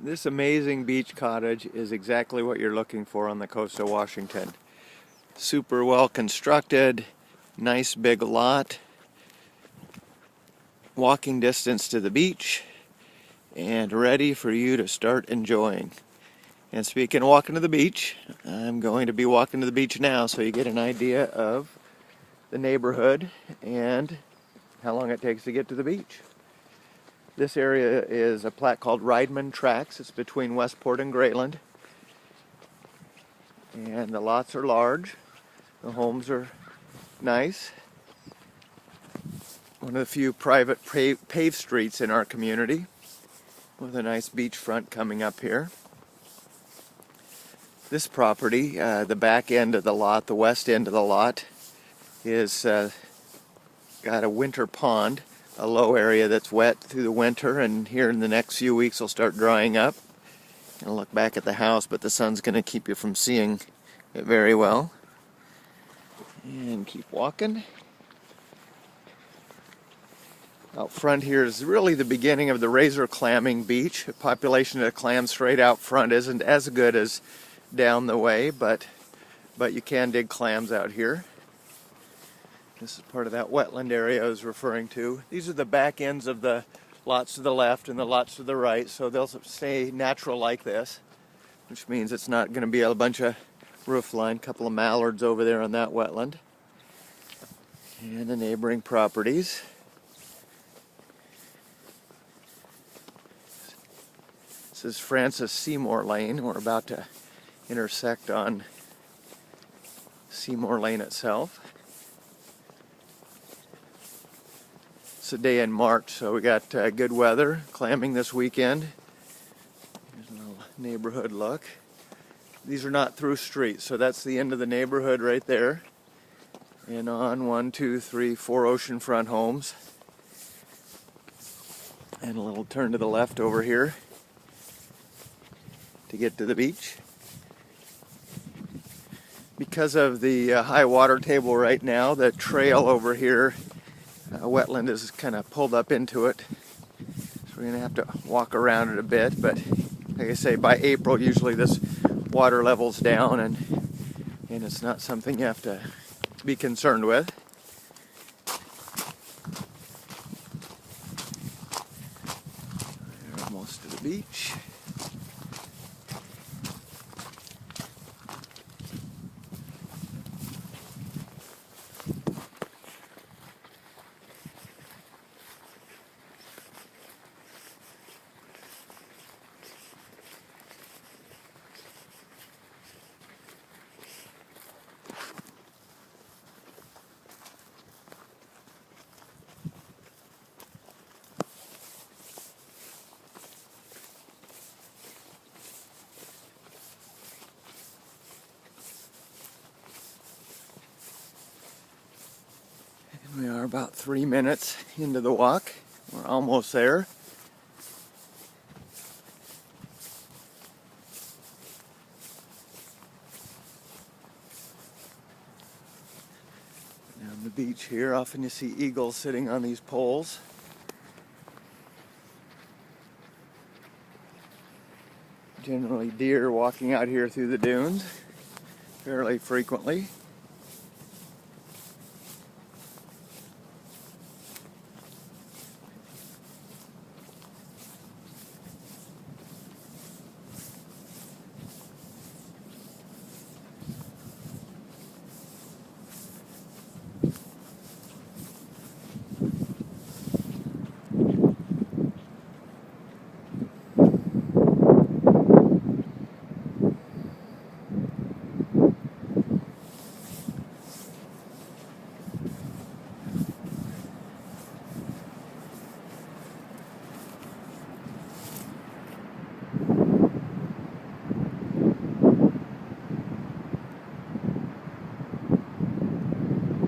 This amazing beach cottage is exactly what you're looking for on the coast of Washington. Super well constructed, nice big lot, walking distance to the beach, and ready for you to start enjoying. And speaking of walking to the beach, I'm going to be walking to the beach now so you get an idea of the neighborhood and how long it takes to get to the beach. This area is a plat called Rideman Tracks. It's between Westport and Grayland. And the lots are large. The homes are nice. One of the few private paved streets in our community with a nice beachfront coming up here. This property, the back end of the lot, the west end of the lot, is got a winter pond, a low area that's wet through the winter, and here in the next few weeks will start drying up. I'll look back at the house, but the sun's going to keep you from seeing it very well. And keep walking. Out front here is really the beginning of the razor clamming beach. The population of clams straight out front isn't as good as down the way, but you can dig clams out here. This is part of that wetland area I was referring to. These are the back ends of the lots to the left and the lots to the right, so they'll stay natural like this, which means it's not going to be a bunch of roof line. A couple of mallards over there on that wetland. And the neighboring properties. This is Francis Seymour Lane. We're about to intersect on Seymour Lane itself. It's a day in March, so we got good weather, clamming this weekend. Here's a little neighborhood look. These are not through streets, so that's the end of the neighborhood right there. And on 1, 2, 3, 4 oceanfront homes. And a little turn to the left over here to get to the beach. Because of the high water table right now, the trail over here, wetland is kind of pulled up into it. So we're going to have to walk around it a bit, but like I say, by April usually this water level's down and it's not something you have to be concerned with. We're almost to the beach. We are about 3 minutes into the walk. We're almost there. On the beach here, often you see eagles sitting on these poles. Generally deer walking out here through the dunes fairly frequently.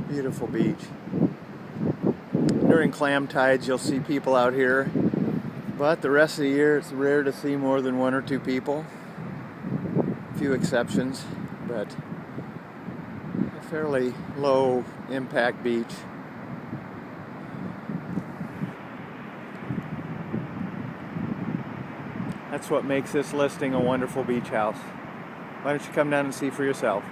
Beautiful beach. During clam tides you'll see people out here, but the rest of the year it's rare to see more than 1 or 2 people. A few exceptions, but a fairly low impact beach. That's what makes this listing a wonderful beach house. Why don't you come down and see for yourself?